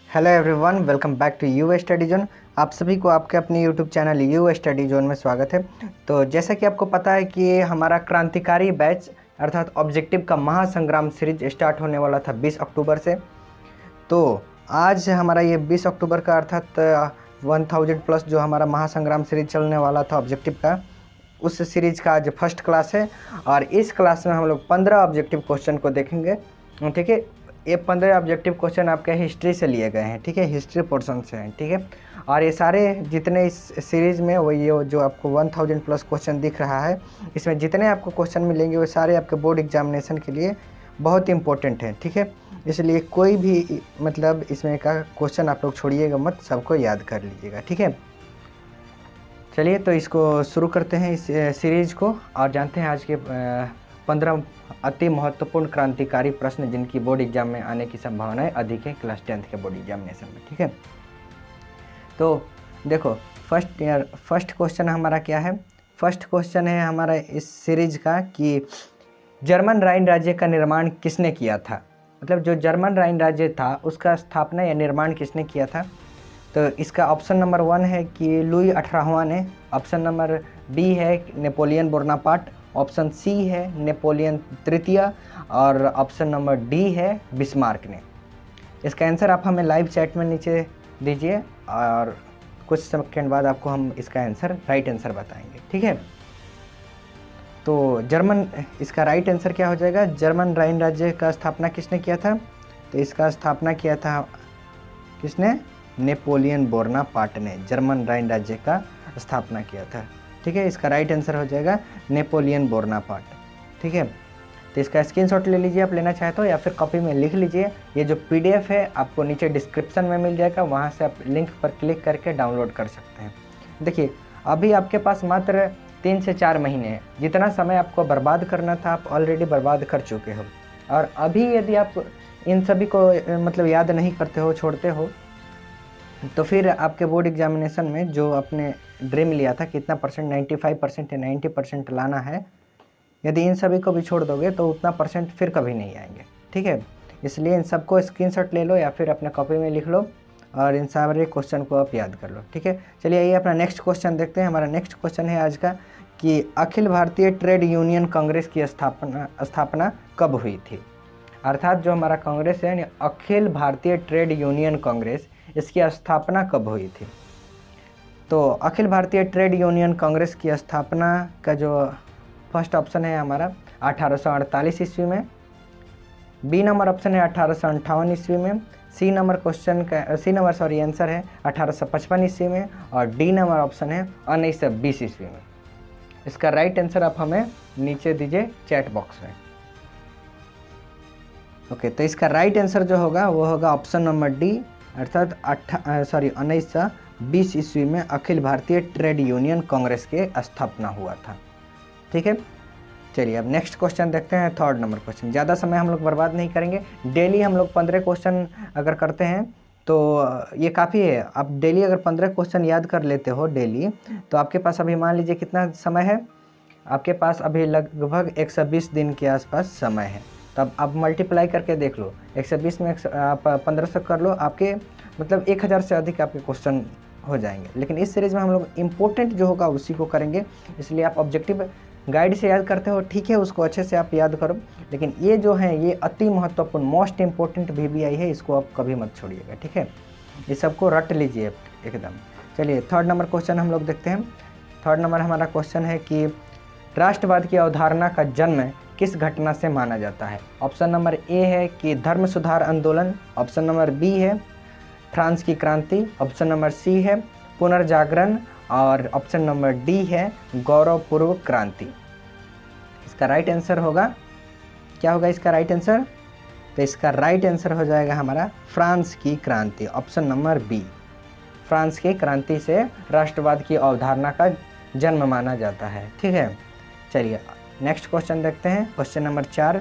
Hello everyone, welcome back to U study zone. आप सभी को आपके अपने YouTube channel U study zone में स्वागत है। तो जैसा कि आपको पता है कि हमारा क्रांतिकारी बैच अर्थात ऑब्जेक्टिव का महासंग्राम सीरीज स्टार्ट होने वाला था 20 अक्टूबर से। तो आज हमारा ये 20 अक्टूबर का अर्थात 1000 प्लस जो हमारा महासंग्राम सीरीज चलने वाला था ऑब्जेक्टिव का, उस सीरीज का आज फर्स्ट क्लास है। और इस क्लास में हम लोग 15 ऑब्जेक्टिव क्वेश्चन को देखेंगे। ठीक है, ये 15 ऑब्जेक्टिव क्वेश्चन आपके हिस्ट्री से लिए गए हैं। ठीक है, हिस्ट्री पोर्शन से हैं। ठीक है, और ये सारे जितने इस सीरीज़ में वो ये जो आपको 1000 प्लस क्वेश्चन दिख रहा है, इसमें जितने आपको क्वेश्चन मिलेंगे वो सारे आपके बोर्ड एग्जामिनेशन के लिए बहुत इंपॉर्टेंट हैं। ठीक है, इसलिए कोई भी मतलब इसमें का क्वेश्चन आप लोग छोड़िएगा मत, सबको याद कर लीजिएगा। ठीक है, चलिए तो इसको शुरू करते हैं इस सीरीज को और जानते हैं आज के 15 अति महत्वपूर्ण क्रांतिकारी प्रश्न जिनकी बोर्ड एग्जाम में आने की संभावनाएं अधिक है क्लास 10th के बोर्ड एग्जामिनेशन में। ठीक है, तो देखो फर्स्ट क्वेश्चन हमारा क्या है। फर्स्ट क्वेश्चन है हमारा इस सीरीज का कि जर्मन राइन राज्य का निर्माण किसने किया था। मतलब जो जर्मन राइन राज्य था उसका स्थापना या निर्माण किसने किया था। तो इसका ऑप्शन नंबर 1 है कि लुई 18वां ने, ऑप्शन नंबर बी है नेपोलियन बोनापार्ट, ऑप्शन सी है नेपोलियन तृतीय और ऑप्शन नंबर डी है बिस्मार्क ने। इसका आंसर आप हमें लाइव चैट में नीचे दीजिए और कुछ सेकंड बाद आपको हम इसका आंसर राइट आंसर बताएंगे। ठीक है, तो इसका राइट आंसर क्या हो जाएगा, जर्मन राइन राज्य का स्थापना किसने किया था। तो इसका स्थापना किया था किसने, नेपोलियन बोनापार्ट ने जर्मन राइन राज्य का स्थापना किया था। ठीक है, इसका राइट आंसर हो जाएगा नेपोलियन बोनापार्ट। ठीक है, तो इसका स्क्रीनशॉट ले लीजिए आप लेना चाहे तो, या फिर कॉपी में लिख लीजिए। ये जो पीडीएफ है आपको नीचे डिस्क्रिप्शन में मिल जाएगा, वहाँ से आप लिंक पर क्लिक करके डाउनलोड कर सकते हैं। देखिए अभी आपके पास मात्र 3 से 4 महीने हैं। जितना समय आपको बर्बाद करना था आप ऑलरेडी बर्बाद कर चुके हो। और अभी यदि आप इन सभी को मतलब याद नहीं करते हो, छोड़ते हो, तो फिर आपके बोर्ड एग्जामिनेशन में जो आपने ड्रीम लिया था कितना परसेंट, 95% या 90% लाना है, यदि इन सभी को भी छोड़ दोगे तो उतना परसेंट फिर कभी नहीं आएंगे। ठीक है, इसलिए इन सबको स्क्रीनशॉट ले लो या फिर अपने कॉपी में लिख लो और इन सारे क्वेश्चन को आप याद कर लो। ठीक है, चलिए आइए अपना नेक्स्ट क्वेश्चन देखते हैं। हमारा नेक्स्ट क्वेश्चन है आज का कि अखिल भारतीय ट्रेड यूनियन कांग्रेस की स्थापना कब हुई थी। अर्थात जो हमारा कांग्रेस है यानी अखिल भारतीय ट्रेड यूनियन कांग्रेस, इसकी स्थापना कब हुई थी। तो अखिल भारतीय ट्रेड यूनियन कांग्रेस की स्थापना का जो फर्स्ट ऑप्शन है हमारा 1848 ईस्वी में, बी नंबर ऑप्शन है 1858 ईस्वी में, सी नंबर आंसर है 1855 ईस्वी में और डी नंबर ऑप्शन है 1920 ईस्वी में। इसका राइट आंसर आप हमें नीचे दीजिए चैट बॉक्स में। ओके, तो इसका राइट आंसर जो होगा वो होगा ऑप्शन नंबर डी, अर्थात 1920 ईस्वी में अखिल भारतीय ट्रेड यूनियन कांग्रेस के स्थापना हुआ था। ठीक है, चलिए अब नेक्स्ट क्वेश्चन देखते हैं, थर्ड नंबर क्वेश्चन। ज़्यादा समय हम लोग बर्बाद नहीं करेंगे। डेली हम लोग 15 क्वेश्चन अगर करते हैं तो ये काफ़ी है। आप डेली अगर 15 क्वेश्चन याद कर लेते हो डेली, तो आपके पास अभी मान लीजिए कितना समय है, आपके पास अभी लगभग 120 दिन के आसपास समय है। तब आप मल्टीप्लाई करके देख लो, 120 में आप 1500 कर लो, आपके मतलब 1000 से अधिक आपके क्वेश्चन हो जाएंगे। लेकिन इस सीरीज़ में हम लोग इम्पोर्टेंट जो होगा उसी को करेंगे, इसलिए आप ऑब्जेक्टिव गाइड से याद करते हो, ठीक है, उसको अच्छे से आप याद करो। लेकिन ये जो है ये अति महत्वपूर्ण मोस्ट इम्पोर्टेंट VBI है, इसको आप कभी मत छोड़िएगा। ठीक है, ये सबको रट लीजिए एकदम। चलिए थर्ड नंबर क्वेश्चन हम लोग देखते हैं। थर्ड नंबर हमारा क्वेश्चन है कि राष्ट्रवाद की अवधारणा का जन्म किस घटना से माना जाता है। ऑप्शन नंबर ए है कि धर्म सुधार आंदोलन, ऑप्शन नंबर बी है फ्रांस की क्रांति, ऑप्शन नंबर सी है पुनर्जागरण और ऑप्शन नंबर डी है गौरवपूर्व क्रांति। इसका राइट आंसर होगा, क्या होगा इसका राइट आंसर। तो इसका राइट आंसर हो जाएगा हमारा फ्रांस की क्रांति, ऑप्शन नंबर बी। फ्रांस की क्रांति से राष्ट्रवाद की अवधारणा का जन्म माना जाता है। ठीक है, चलिए नेक्स्ट क्वेश्चन देखते हैं, क्वेश्चन नंबर 4।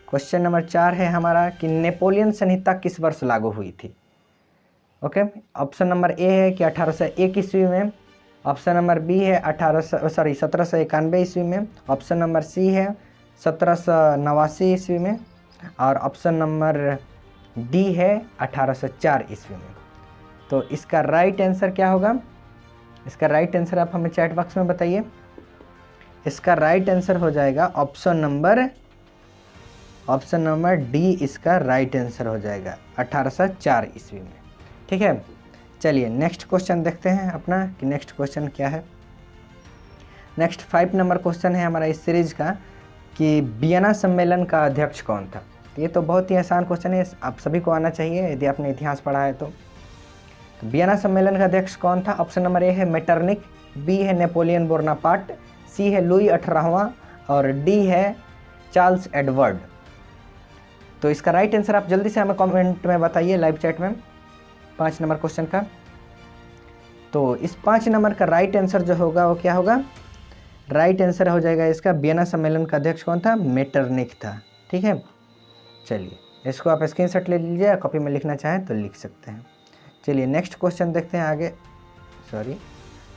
क्वेश्चन नंबर 4 है हमारा कि नेपोलियन संहिता किस वर्ष लागू हुई थी। ओके, ऑप्शन नंबर ए है कि 1801 ईस्वी में, ऑप्शन नंबर बी है 1791 ईस्वी में, ऑप्शन नंबर सी है 1789 ईस्वी में और ऑप्शन नंबर डी है 1804 ईस्वी में। तो इसका राइट आंसर क्या होगा? इसका राइट आंसर आप हमें चैट बॉक्स में बताइए। इसका राइट आंसर हो जाएगा ऑप्शन नंबर डी, इसका राइट आंसर हो जाएगा 1804 ईस्वी में। ठीक है, चलिए नेक्स्ट क्वेश्चन देखते हैं अपना कि नेक्स्ट क्वेश्चन क्या है। नेक्स्ट 5 नंबर क्वेश्चन है हमारा इस सीरीज का कि वियना सम्मेलन का अध्यक्ष कौन था। ये तो बहुत ही आसान क्वेश्चन है, आप सभी को आना चाहिए यदि आपने इतिहास पढ़ा है तो वियना सम्मेलन का अध्यक्ष कौन था? ऑप्शन नंबर ए है मेटरनिक, बी है नेपोलियन बोनापार्ट, सी है लुई 18वां और डी है चार्ल्स एडवर्ड। तो इसका राइट आंसर आप जल्दी से हमें कमेंट में बताइए, लाइव चैट में 5 नंबर क्वेश्चन का। तो इस 5 नंबर का राइट आंसर जो होगा वो क्या होगा? राइट आंसर हो जाएगा इसका वियना सम्मेलन का अध्यक्ष कौन था? मेटरनिक था। ठीक है, चलिए इसको आप स्क्रीनशॉट ले लीजिए, कॉपी में लिखना चाहें तो लिख सकते हैं। चलिए नेक्स्ट क्वेश्चन देखते हैं आगे।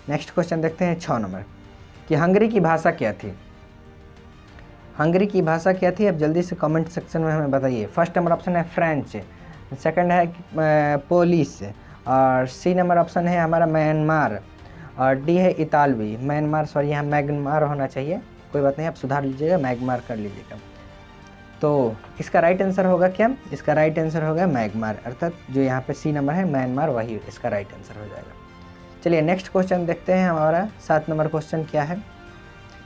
नेक्स्ट क्वेश्चन देखते हैं 6 नंबर कि हंगरी की भाषा क्या थी। हंगरी की भाषा क्या थी? अब जल्दी से कमेंट सेक्शन में हमें बताइए। फर्स्ट नंबर ऑप्शन है फ्रेंच, सेकंड है पोलिश और सी नंबर ऑप्शन है हमारा म्यांमार और डी है इतालवी। म्यांमार, सॉरी यहाँ मैग्मार होना चाहिए, कोई बात नहीं, आप सुधार लीजिएगा, मैग्मार कर लीजिएगा। तो इसका राइट आंसर होगा क्या? इसका राइट आंसर होगा मैग्मार, अर्थात जो यहाँ पे सी नंबर है म्यांमार, वही इसका राइट आंसर हो जाएगा। चलिए नेक्स्ट क्वेश्चन देखते हैं। हमारा 7 नंबर क्वेश्चन क्या है?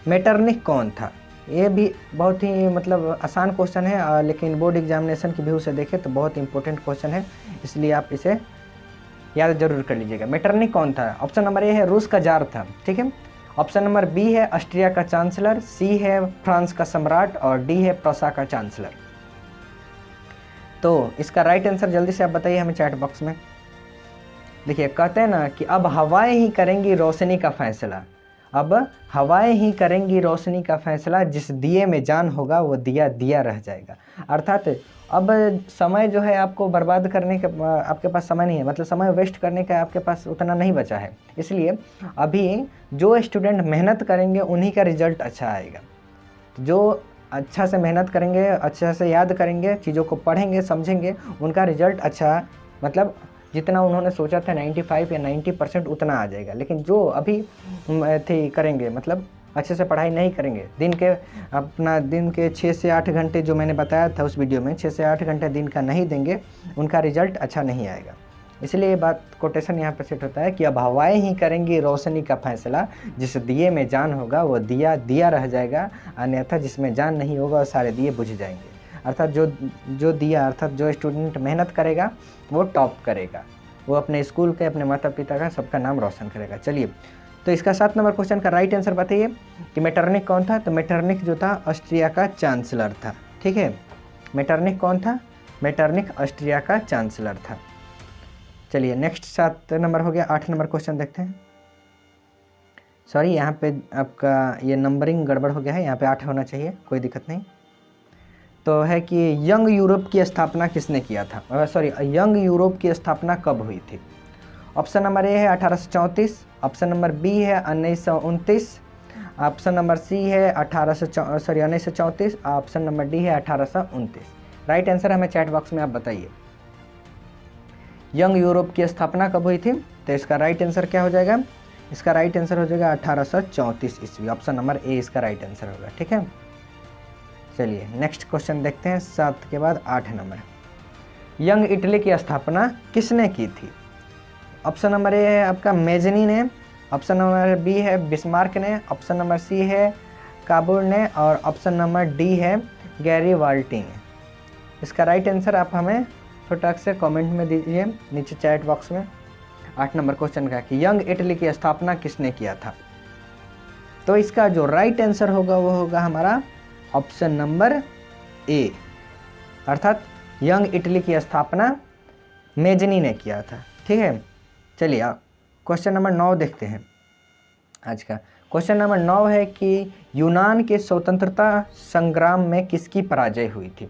मेटरनिक कौन था? ये भी बहुत ही मतलब आसान क्वेश्चन है, लेकिन बोर्ड एग्जामिनेशन की व्यू से देखें तो बहुत इंपॉर्टेंट क्वेश्चन है, इसलिए आप इसे याद जरूर कर लीजिएगा। मेटरनिक कौन था? ऑप्शन नंबर ए है रूस का जार था। ठीक है, ऑप्शन नंबर बी है ऑस्ट्रिया का चांसलर, सी है फ्रांस का सम्राट और डी है प्रूसा का चांसलर। तो इसका राइट आंसर जल्दी से आप बताइए हमें चैट बॉक्स में। देखिए कहते हैं ना कि अब हवाएं ही करेंगी रोशनी का फैसला, अब हवाएं ही करेंगी रोशनी का फैसला, जिस दिए में जान होगा वो दिया दिया रह जाएगा। अर्थात अब समय जो है आपको बर्बाद करने का आपके पास समय नहीं है, मतलब समय वेस्ट करने का आपके पास उतना नहीं बचा है। इसलिए अभी जो स्टूडेंट मेहनत करेंगे उन्हीं का रिजल्ट अच्छा आएगा। जो अच्छा से मेहनत करेंगे, अच्छा से याद करेंगे, चीज़ों को पढ़ेंगे, समझेंगे, उनका रिजल्ट अच्छा, मतलब जितना उन्होंने सोचा था 95 या 90% उतना आ जाएगा। लेकिन जो अभी करेंगे, मतलब अच्छे से पढ़ाई नहीं करेंगे, दिन के 6 से 8 घंटे जो मैंने बताया था उस वीडियो में, 6 से 8 घंटे दिन का नहीं देंगे, उनका रिजल्ट अच्छा नहीं आएगा। इसलिए ये बात कोटेशन यहाँ पर सेट होता है कि अब हवाएं ही करेंगी रोशनी का फैसला, जिस दिए में जान होगा वो दिया दिया रह जाएगा, अन्यथा जिसमें जान नहीं होगा वो सारे दिए बुझ जाएंगे। अर्थात जो दिया, अर्थात जो स्टूडेंट मेहनत करेगा वो टॉप करेगा, वो अपने स्कूल के, अपने माता पिता का, सबका नाम रोशन करेगा। चलिए तो इसका 7 नंबर क्वेश्चन का राइट आंसर बताइए कि मेटरनिक कौन था। तो मेटरनिक जो था ऑस्ट्रिया का चांसलर था। ठीक है, मेटरनिक कौन था? मेटरनिक ऑस्ट्रिया का चांसलर था। चलिए नेक्स्ट 7 नंबर हो गया। 8 नंबर क्वेश्चन देखते हैं। सॉरी यहाँ पे आपका ये नंबरिंग गड़बड़ हो गया है, यहाँ पे 8 होना चाहिए, कोई दिक्कत नहीं। तो है कि यंग यूरोप की स्थापना किसने किया था? यंग यूरोप की स्थापना कब हुई थी? ऑप्शन नंबर ए है 1834, ऑप्शन नंबर बी है 1929, ऑप्शन नंबर सी है 1934, ऑप्शन नंबर डी है 1829। राइट आंसर हमें चैट बॉक्स में आप बताइए। यंग यूरोप की स्थापना कब हुई थी? तो इसका राइट आंसर क्या हो जाएगा? इसका राइट आंसर हो जाएगा 1834 ईस्वी। ऑप्शन नंबर ए इसका राइट आंसर होगा। ठीक है, चलिए नेक्स्ट क्वेश्चन देखते हैं। 7 के बाद 8 नंबर। यंग इटली की स्थापना किसने की थी? ऑप्शन नंबर ए है आपका मेजनी ने, ऑप्शन नंबर बी है बिस्मार्क ने, ऑप्शन नंबर सी है काबुल ने और ऑप्शन नंबर डी है गैरीबाल्डी ने। इसका राइट आंसर आप हमें फटाक से कमेंट में दीजिए नीचे चैट बॉक्स में। 8 नंबर क्वेश्चन का कि यंग इटली की स्थापना किसने किया था? तो इसका जो राइट आंसर होगा वो होगा हमारा ऑप्शन नंबर ए, अर्थात यंग इटली की स्थापना मेजनी ने किया था। ठीक है, चलिए क्वेश्चन नंबर 9 देखते हैं। आज का क्वेश्चन नंबर 9 है कि यूनान के स्वतंत्रता संग्राम में किसकी पराजय हुई थी?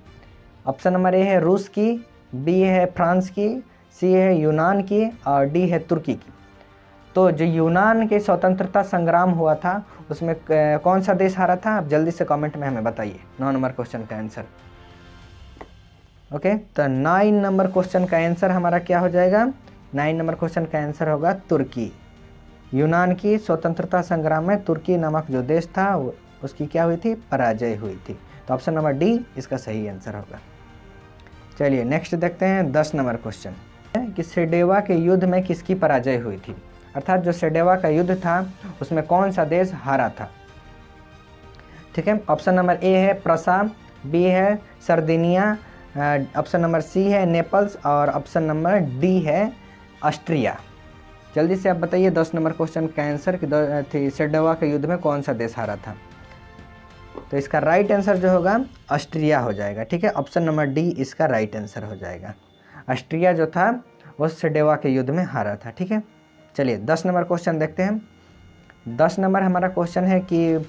ऑप्शन नंबर ए है रूस की, बी है फ्रांस की, सी है यूनान की और डी है तुर्की की। तो जो यूनान के स्वतंत्रता संग्राम हुआ था उसमें कौन सा देश हारा था? आप जल्दी से कमेंट में हमें बताइए 9 नंबर क्वेश्चन का आंसर। ओके, तो 9 नंबर क्वेश्चन का आंसर हमारा क्या हो जाएगा? 9 नंबर क्वेश्चन का आंसर होगा तुर्की। यूनान की स्वतंत्रता संग्राम में तुर्की नामक जो देश था उसकी क्या हुई थी? पराजय हुई थी। तो ऑप्शन नंबर डी इसका सही आंसर होगा। चलिए नेक्स्ट देखते हैं 10 नंबर क्वेश्चन कि सेडेवा के युद्ध में किसकी पराजय हुई थी? अर्थात जो सेडेवा का युद्ध था उसमें कौन सा देश हारा था? ठीक है, ऑप्शन नंबर ए है प्रसा, बी है सर्दिनिया, ऑप्शन नंबर सी है नेपल्स और ऑप्शन नंबर डी है ऑस्ट्रिया। जल्दी से आप बताइए 10 नंबर क्वेश्चन का आंसर कि सेडेवा के युद्ध में कौन सा देश हारा था? तो इसका राइट आंसर जो होगा ऑस्ट्रिया हो जाएगा। ठीक है, ऑप्शन नंबर डी इसका राइट आंसर हो जाएगा। ऑस्ट्रिया जो था वो सेडेवा के युद्ध में हारा था। ठीक है, चलिए 10 नंबर क्वेश्चन देखते हैं। 10 नंबर हमारा क्वेश्चन है कि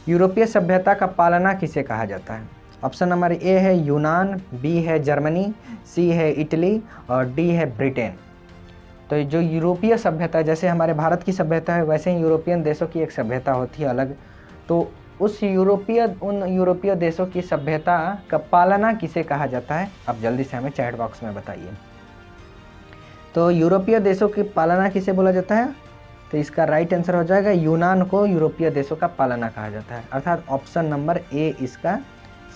यूरोपीय सभ्यता का पालना किसे कहा जाता है? ऑप्शन नंबर ए है यूनान, बी है जर्मनी, सी है इटली और डी है ब्रिटेन। तो जो यूरोपीय सभ्यता, जैसे हमारे भारत की सभ्यता है वैसे ही यूरोपियन देशों की एक सभ्यता होती है अलग, तो उन यूरोपीय देशों की सभ्यता का पालना किसे कहा जाता है? आप जल्दी से हमें चैट बॉक्स में बताइए। तो यूरोपीय देशों की पालना किसे बोला जाता है? तो इसका राइट आंसर हो जाएगा यूनान को यूरोपीय देशों का पालना कहा जाता है, अर्थात ऑप्शन नंबर ए इसका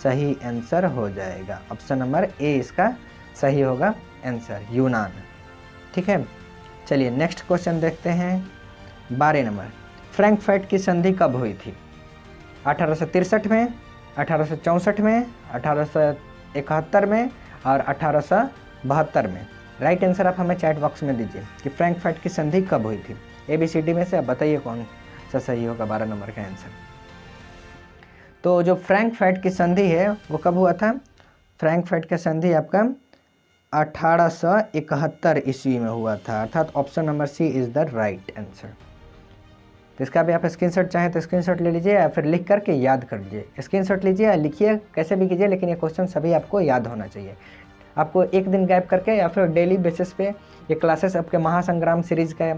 सही आंसर हो जाएगा। ऑप्शन नंबर ए इसका सही होगा आंसर, यूनान। ठीक है, चलिए नेक्स्ट क्वेश्चन देखते हैं 12 नंबर। फ्रैंकफर्ट की संधि कब हुई थी? 1863 में, 1864 में, 1871 में और 1872 में। राइट आंसर आप हमें चैट बॉक्स में दीजिए कि फ्रैंकफर्ट की संधि कब हुई थी। ABCD में से आप बताइए कौन सा सही होगा 12 नंबर का आंसर। तो जो फ्रैंकफर्ट की संधि है वो कब हुआ था? फ्रैंकफर्ट की संधि आपका 1871 ईस्वी में हुआ था, अर्थात option number C is the right answer. तो इसका भी आप स्क्रीनशॉट चाहें तो स्क्रीनशॉट ले लीजिए या फिर लिख करके याद कर लीजिए। स्क्रीनशॉट लीजिए या लिखिए, कैसे भी कीजिए, लेकिन ये क्वेश्चन सभी आपको याद होना चाहिए। आपको एक दिन गैप करके या फिर डेली बेसिस पे ये क्लासेस आपके महासंग्राम सीरीज़ का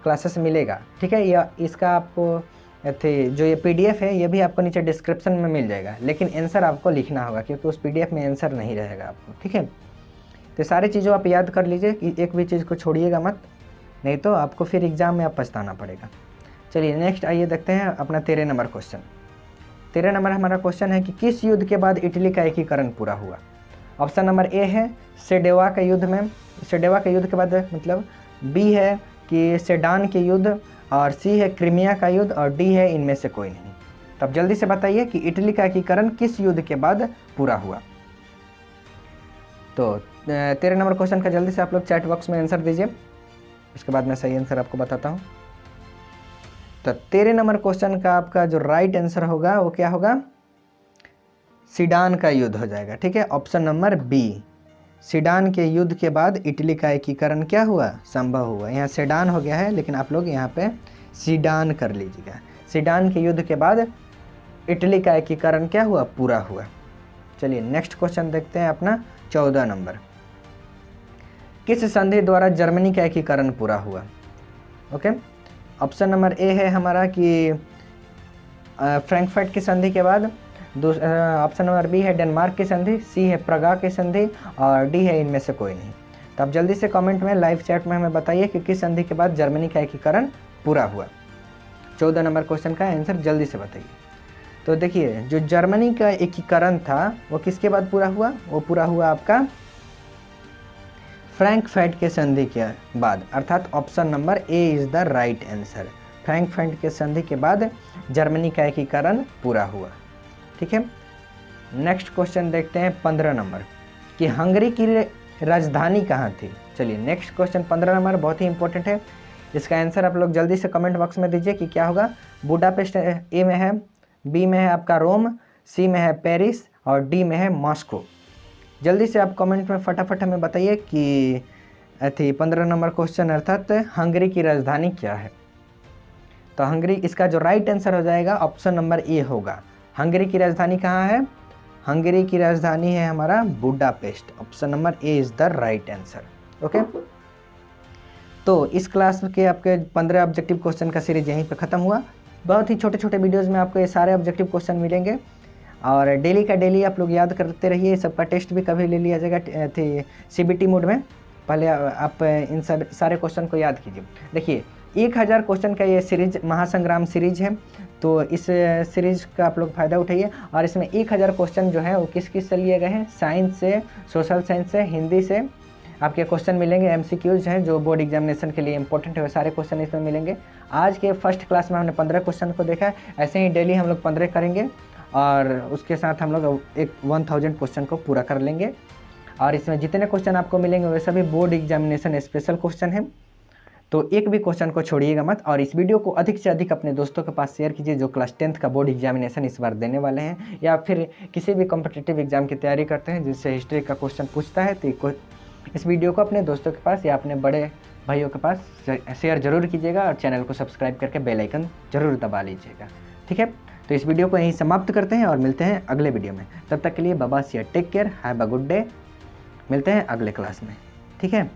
क्लासेस मिलेगा। ठीक है, या इसका आपको जो ये PDF है ये भी आपको नीचे डिस्क्रिप्शन में मिल जाएगा, लेकिन आंसर आपको लिखना होगा क्योंकि उस PDF में आंसर नहीं रहेगा आपको। ठीक है, तो सारी चीज़ों आप याद कर लीजिए कि एक भी चीज़ को छोड़िएगा मत, नहीं तो आपको फिर एग्ज़ाम में आप पछताना पड़ेगा। चलिए नेक्स्ट आइए देखते हैं अपना 13 नंबर क्वेश्चन। 13 नंबर हमारा क्वेश्चन है कि किस युद्ध के बाद इटली का एकीकरण पूरा हुआ? ऑप्शन नंबर ए है सेडेवा के युद्ध में, सेडेवा के युद्ध के बाद मतलब, बी है कि सेडान के युद्ध और सी है क्रीमिया का युद्ध और डी है इनमें से कोई नहीं। तो अब जल्दी से बताइए कि इटली का एकीकरण किस युद्ध के बाद पूरा हुआ? तो 13 नंबर क्वेश्चन का जल्दी से आप लोग चैट बॉक्स में आंसर दीजिए, उसके बाद मैं सही आंसर आपको बताता हूँ। तो 13 नंबर क्वेश्चन का आपका जो राइट आंसर होगा वो क्या होगा? सीडान का युद्ध हो जाएगा। ठीक है, ऑप्शन नंबर बी, सीडान के युद्ध के बाद इटली का एकीकरण क्या हुआ? संभव हुआ। यहाँ सेडान हो गया है लेकिन आप लोग यहाँ पे सीडान कर लीजिएगा। सीडान के युद्ध के बाद इटली का एकीकरण क्या हुआ? पूरा हुआ। चलिए नेक्स्ट क्वेश्चन देखते हैं अपना 14 नंबर। किस संधि द्वारा जर्मनी का एकीकरण पूरा हुआ? ओके, ऑप्शन नंबर ए है हमारा कि फ्रैंकफर्ट की संधि के बाद, ऑप्शन नंबर बी है डेनमार्क की संधि, सी है प्रगा की संधि और डी है इनमें से कोई नहीं। तो आप जल्दी से कमेंट में लाइव चैट में हमें बताइए कि किस संधि के बाद जर्मनी का एकीकरण पूरा हुआ। 14 नंबर क्वेश्चन का आंसर जल्दी से बताइए। तो देखिए जो जर्मनी का एकीकरण था वो किसके बाद पूरा हुआ? वो पूरा हुआ आपका फ्रैंकफर्ट के संधि के बाद, अर्थात option number A is the right answer. Frankfurt के संधि के बाद जर्मनी का एकीकरण पूरा हुआ। ठीक है, नेक्स्ट क्वेश्चन देखते हैं 15 नंबर कि हंगरी की राजधानी कहाँ थी? चलिए नेक्स्ट क्वेश्चन 15 नंबर बहुत ही इंपॉर्टेंट है, इसका आंसर आप लोग जल्दी से कमेंट बॉक्स में दीजिए कि क्या होगा। बुडापेस्ट ए में है, बी में है आपका रोम, सी में है पेरिस और डी में है मॉस्को। जल्दी से आप कमेंट में फटाफट हमें बताइए कि 15 नंबर क्वेश्चन अर्थात हंगरी की राजधानी क्या है? तो हंगरी, इसका जो राइट आंसर हो जाएगा ऑप्शन नंबर ए होगा। हंगरी की राजधानी कहाँ है? हंगरी की राजधानी है हमारा Budapest. Option number A is the right answer. Okay, तो इस क्लास के आपके 15 ऑब्जेक्टिव क्वेश्चन का सीरीज यहीं पे ख़त्म हुआ। बहुत ही छोटे छोटे वीडियोस में आपको ये सारे ऑब्जेक्टिव क्वेश्चन मिलेंगे और डेली का डेली आप लोग याद करते रहिए। सबका टेस्ट भी कभी ले लिया जाएगा थी CBT मोड में। पहले आप इन सब सारे क्वेश्चन को याद कीजिए। देखिए 1000 क्वेश्चन का ये सीरीज महासंग्राम सीरीज है, तो इस सीरीज का आप लोग फ़ायदा उठाइए। और इसमें 1000 क्वेश्चन जो है वो किस किस से लिए गए हैं, साइंस से, सोशल साइंस से, हिंदी से आपके क्वेश्चन मिलेंगे। MCQs हैं जो बोर्ड एग्जामिनेशन के लिए इंपॉर्टेंट है, वो सारे क्वेश्चन इसमें मिलेंगे। आज के फर्स्ट क्लास में हमने 15 क्वेश्चन को देखा है, ऐसे ही डेली हम लोग 15 करेंगे और उसके साथ हम लोग एक 1000 क्वेश्चन को पूरा कर लेंगे। और इसमें जितने क्वेश्चन आपको मिलेंगे वे सभी बोर्ड एग्जामिनेशन स्पेशल क्वेश्चन हैं, तो एक भी क्वेश्चन को छोड़िएगा मत। और इस वीडियो को अधिक से अधिक अपने दोस्तों के पास शेयर कीजिए जो क्लास 10th का बोर्ड एग्जामिनेशन इस बार देने वाले हैं, या फिर किसी भी कॉम्पिटिटिव एग्जाम की तैयारी करते हैं जिससे हिस्ट्री का क्वेश्चन पूछता है। तो इस वीडियो को अपने दोस्तों के पास या अपने बड़े भाइयों के पास शेयर जरूर कीजिएगा और चैनल को सब्सक्राइब करके बेल आइकन जरूर दबा लीजिएगा। ठीक है, तो इस वीडियो को यहीं समाप्त करते हैं और मिलते हैं अगले वीडियो में। तब तक के लिए बाबा see take care, have a good day. मिलते हैं अगले क्लास में, ठीक है।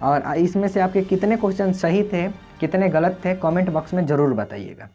और इसमें से आपके कितने क्वेश्चन सही थे, कितने गलत थे, कमेंट बॉक्स में ज़रूर बताइएगा।